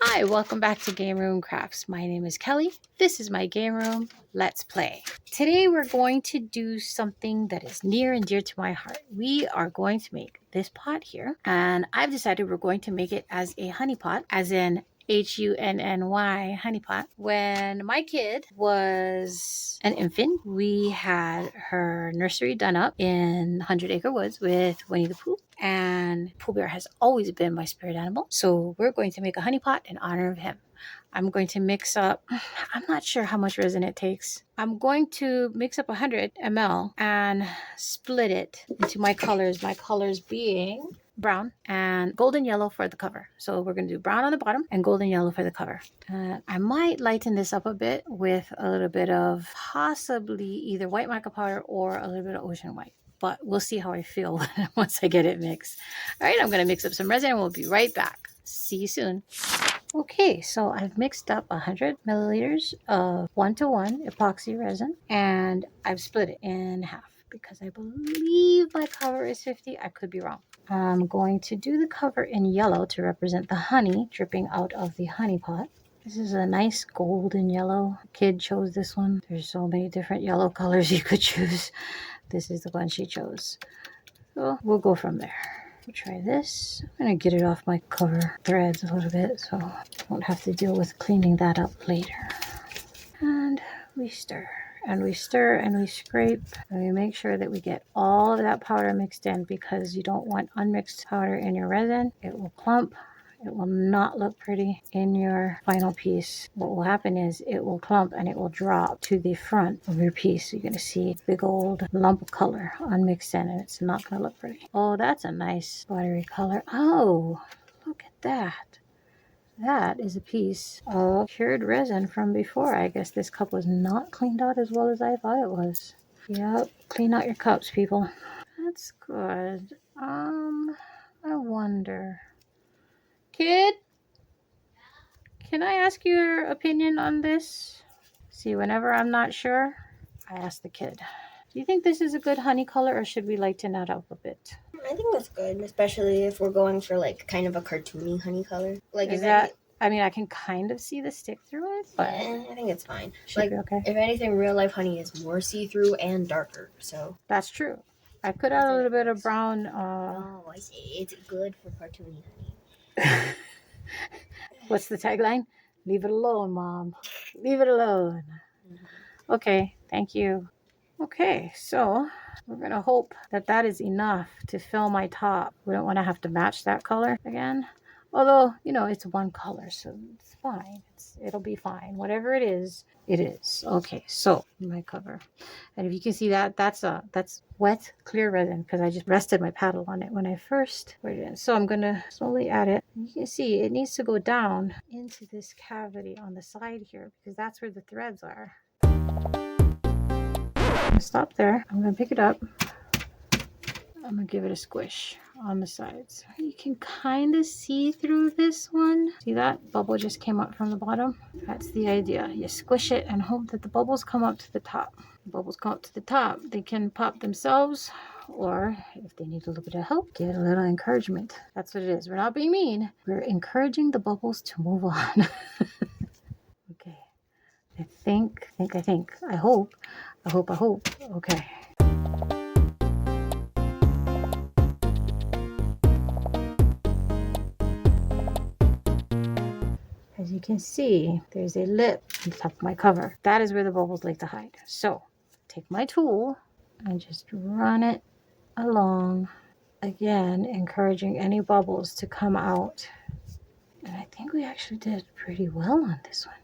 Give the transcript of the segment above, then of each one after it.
Hi, welcome back to Game Room Crafts. My name is Kelly. This is my game room. Let's play. Today we're going to do something that is near and dear to my heart. We are going to make this pot here, and I've decided we're going to make it as a honey pot, as in Hunny honey pot. When my kid was an infant, we had her nursery done up in 100 Acre Woods with Winnie the Pooh. And Pooh Bear has always been my spirit animal. So we're going to make a honey pot in honor of him. I'm going to mix up, I'm not sure how much resin it takes. I'm going to mix up 100 ml and split it into my colors being brown and golden yellow for the cover. So we're going to do brown on the bottom and golden yellow for the cover. I might lighten this up a bit with a little bit of possibly either white mica powder or a little bit of ocean white. But we'll see how I feel once I get it mixed. All right, I'm going to mix up some resin and we'll be right back. See you soon. Okay, so I've mixed up 100 milliliters of 1-to-1 epoxy resin and I've split it in half because I believe my cover is 50. I could be wrong. I'm going to do the cover in yellow to represent the honey dripping out of the honey pot. This is a nice golden yellow. Kid chose this one. There's so many different yellow colors you could choose. This is the one she chose. So we'll go from there. We'll try this. I'm going to get it off my cover threads a little bit so I won't have to deal with cleaning that up later. And we stir. And we stir and we scrape and we make sure that we get all of that powder mixed in because you don't want unmixed powder in your resin. It will clump. It will not look pretty in your final piece. What will happen is it will clump and it will drop to the front of your piece. You're going to see a big old lump of color unmixed in and it's not going to look pretty. Oh, that's a nice buttery color. Oh, look at that. That is a piece of cured resin from before. I guess this cup was not cleaned out as well as I thought it was. Yep, clean out your cups, people. That's good. I wonder. Kid, can I ask your opinion on this? See, whenever I'm not sure, I ask the kid. Do you think this is a good honey color or should we lighten that up a bit? I think that's good, especially if we're going for like kind of a cartoony honey color. Like Is that, I mean, I can kind of see the stick through it, but yeah, I think it's fine. Should like, be okay. If anything, real life honey is more see-through and darker, so. That's true. I could add a little bit of brown. Oh, I see. It's good for cartoony honey. What's the tagline? Leave it alone, Mom. Leave it alone. Mm-hmm. Okay, thank you. Okay, so we're going to hope that that is enough to fill my top. We don't want to have to match that color again. Although, you know, it's one color, so it's fine. It'll be fine. Whatever it is, it is. Okay, so my cover. And if you can see that, that's wet, clear resin because I just rested my paddle on it when I first put it in. So I'm going to slowly add it. You can see it needs to go down into this cavity on the side here because that's where the threads are. I'm going to stop there. I'm going to pick it up. I'm going to give it a squish on the sides. You can kind of see through this one. See that? Bubble just came up from the bottom. That's the idea. You squish it and hope that the bubbles come up to the top. The bubbles come up to the top. They can pop themselves, or if they need a little bit of help, get a little encouragement. That's what it is. We're not being mean. We're encouraging the bubbles to move on. Okay. I think. I hope. Okay. As you can see, there's a lip on the top of my cover. That is where the bubbles like to hide. So take my tool and just run it along. Again, encouraging any bubbles to come out. And I think we actually did pretty well on this one.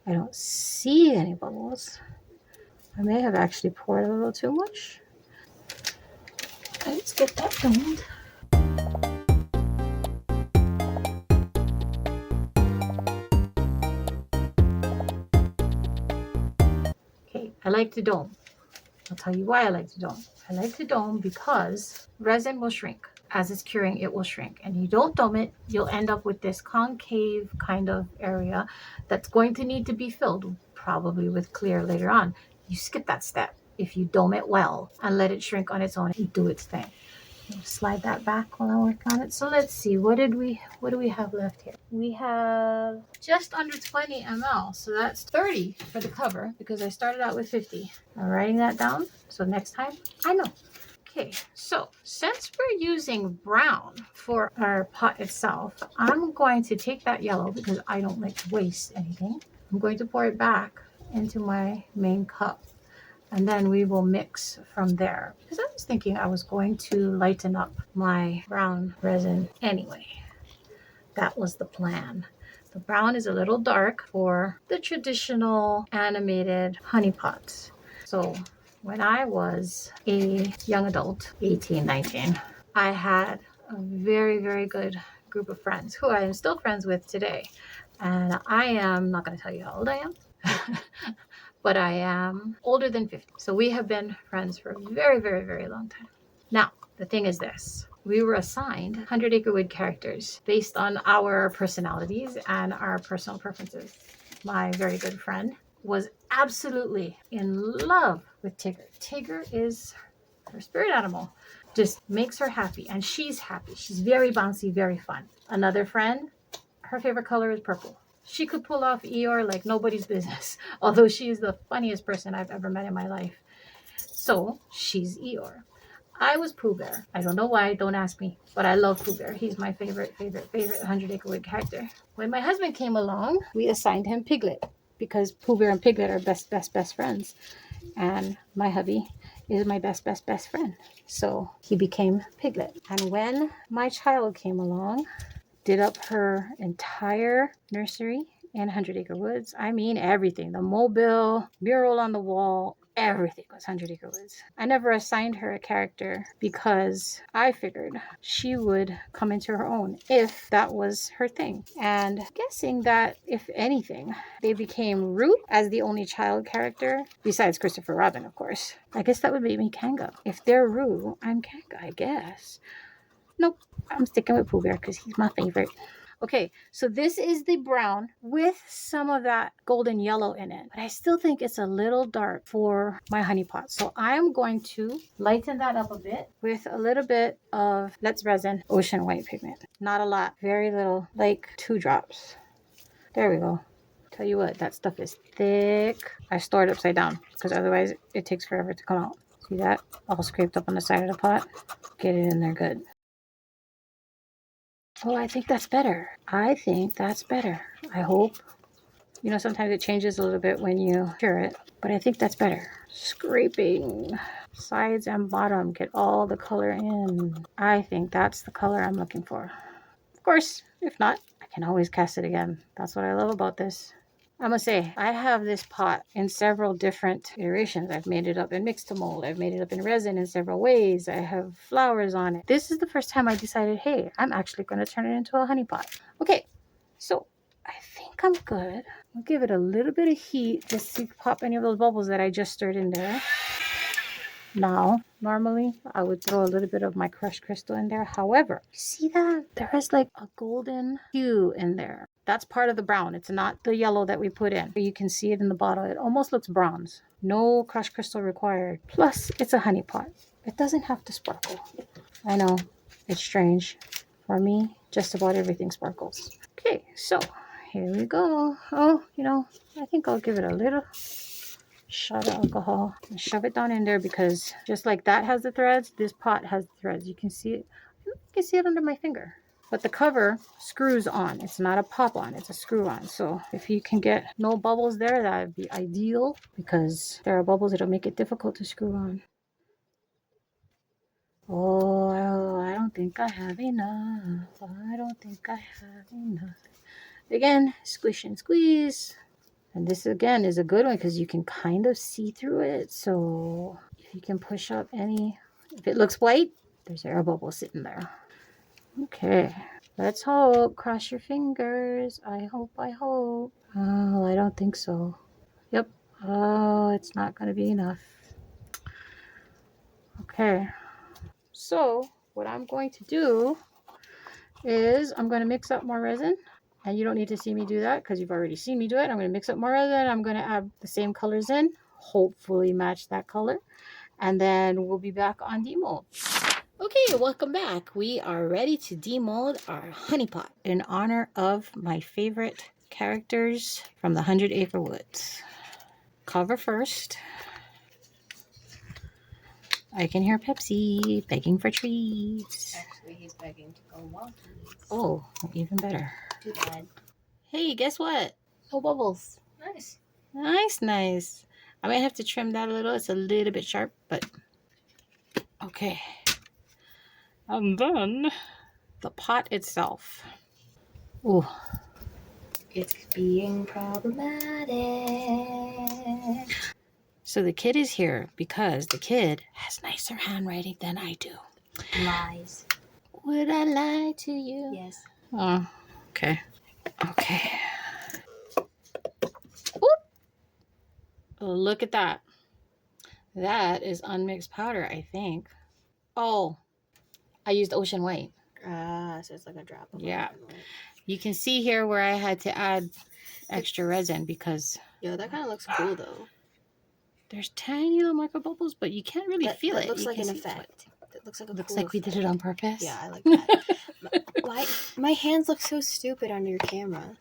I don't see any bubbles. I may have actually poured a little too much. Let's get that filmed. Okay, I like the dome. I'll tell you why I like the dome. I like the dome because resin will shrink. As it's curing, it will shrink. And you don't dome it, you'll end up with this concave kind of area that's going to need to be filled, probably with clear later on. You skip that step if you dome it well and let it shrink on its own and do its thing. Slide that back while I work on it. So let's see, what do we have left here? We have just under 20 ml, so that's 30 for the cover because I started out with 50. I'm writing that down so next time I know. Okay, so since we're using brown for our pot itself, I'm going to take that yellow because I don't like to waste anything. I'm going to pour it back into my main cup, and then we will mix from there. Because I was thinking I was going to lighten up my brown resin anyway. That was the plan. The brown is a little dark for the traditional animated honey pots. So when I was a young adult, 18, 19, I had a very, very good group of friends who I am still friends with today. And I am not going to tell you how old I am, but I am older than 50. So we have been friends for a very, very, very long time. Now, the thing is this. We were assigned 100 Acre Wood characters based on our personalities and our personal preferences. My very good friend was absolutely in love with Tigger. Tigger is her spirit animal. Just makes her happy, and she's happy. She's very bouncy, very fun. Another friend, her favorite color is purple. She could pull off Eeyore like nobody's business, although she is the funniest person I've ever met in my life. So she's Eeyore. I was Pooh Bear. I don't know why, don't ask me, but I love Pooh Bear. He's my favorite 100 Acre Wood character. When my husband came along, we assigned him Piglet because Pooh Bear and Piglet are best friends. And my hubby is my best friend. So he became Piglet. And when my child came along, did up her entire nursery in 100 Acre Woods. I mean, everything. The mobile, mural on the wall, everything was 100 Acre Woods. I never assigned her a character because I figured she would come into her own if that was her thing. And guessing that, if anything, they became Root as the only child character, besides Christopher Robin, of course. I guess that would make me Kanga. If they're Roo, I'm Kanga, I guess. Nope, I'm sticking with Pooh Bear because he's my favorite. Okay, so this is the brown with some of that golden yellow in it. But I still think it's a little dark for my honey pot. So I'm going to lighten that up a bit with a little bit of Let's Resin Ocean White pigment. Not a lot, very little, like 2 drops. There we go. Tell you what, that stuff is thick. I store it upside down because otherwise it takes forever to come out. See that? All scraped up on the side of the pot. Get it in there good. Oh, I think that's better. I think that's better. I hope. You know, sometimes it changes a little bit when you cure it, but I think that's better. Scraping sides and bottom, get all the color in. I think that's the color I'm looking for. Of course, if not, I can always cast it again. That's what I love about this. I must say, I have this pot in several different iterations. I've made it up in mixed mold. I've made it up in resin in several ways. I have flowers on it. This is the first time I decided, hey, I'm actually going to turn it into a honey pot. Okay, so I think I'm good. I'll give it a little bit of heat just to pop any of those bubbles that I just stirred in there. Now, normally I would throw a little bit of my crushed crystal in there. However, see that? There is like a golden hue in there. That's part of the brown. It's not the yellow that we put in. You can see it in the bottle. It almost looks bronze. No crushed crystal required. Plus, it's a honey pot. It doesn't have to sparkle. I know, it's strange. For me, just about everything sparkles. Okay, so here we go. Oh, I think I'll give it a little shot of alcohol and shove it down in there because just like that has the threads, this pot has the threads. You can see it. You can see it under my finger. But the cover screws on. It's not a pop on, it's a screw on. So if you can get no bubbles there, that would be ideal because if there are bubbles, it'll make it difficult to screw on. Oh, I don't think I have enough. I don't think I have enough. Again, squish and squeeze. And this again is a good one because you can kind of see through it. So if you can push up if it looks white, there's air bubble sitting there. Okay, let's hope. Cross your fingers. I hope. Oh, I don't think so. Yep. Oh, it's not going to be enough. Okay. So what I'm going to do is I'm going to mix up more resin. And you don't need to see me do that because you've already seen me do it. I'm going to mix up more resin. I'm going to add the same colors in. Hopefully match that color. And then we'll be back on demold. Okay, welcome back. We are ready to demold our honey pot in honor of my favorite characters from the 100 Acre Woods. Cover first. I can hear Pepsi begging for treats. Actually, he's begging to go wonky. Oh, even better. Too bad. Hey, guess what? No bubbles. Nice. Nice. I might have to trim that a little. It's a little bit sharp, but okay. And then the pot itself. Ooh. It's being problematic. So the kid is here because the kid has nicer handwriting than I do. Lies. Would I lie to you? Yes. Oh, okay. Okay. Oop. Look at that. That is unmixed powder, I think. Oh, I used ocean white. So it's like a drop of Yeah. ocean white. You can see here where I had to add extra resin because Yeah, that kind of looks cool though. there's tiny little micro bubbles, but you can't really feel that it. Looks You like can an see effect. That looks like a looks cool like we effect. did it on purpose. Yeah, I like that. Why? My hands look so stupid under your camera.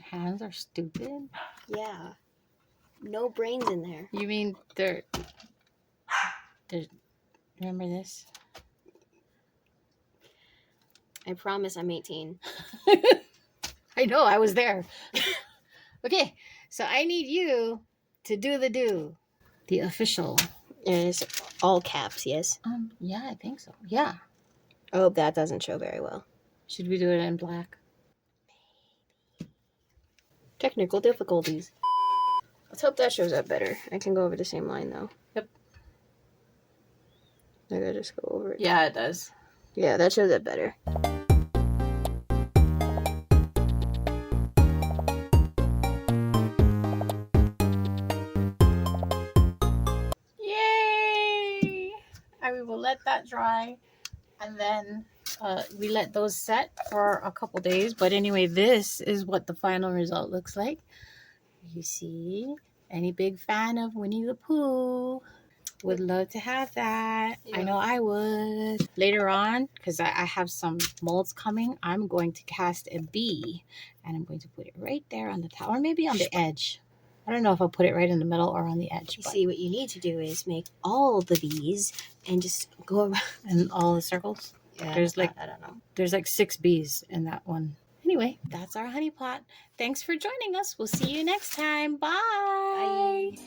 Hands are stupid. Yeah. No brains in there. You mean they're remember this? I promise I'm 18. I know, I was there. Okay, so I need you to do the official. It's all caps, yes. Yeah, I think so. Yeah. Oh, that doesn't show very well. Should we do it in black? Technical difficulties. Let's hope that shows up better. I can go over the same line though. Yep. I gotta just go over it. Yeah, it does. Yeah, that shows up better. Yay! And we will let that dry, and then we let those set for a couple days. But anyway, this is what the final result looks like. You see, any big fan of Winnie the Pooh would love to have that. Yeah. I know I would. Later on, because I have some molds coming, I'm going to cast a bee, and I'm going to put it right there on the top, or maybe on the edge. I don't know if I'll put it right in the middle or on the edge. You see, what you need to do is make all the bees and just go around. And all the circles. Yeah, There's like I don't know. There's like 6 bees in that one. Anyway, that's our honey pot. Thanks for joining us. We'll see you next time. Bye. Bye.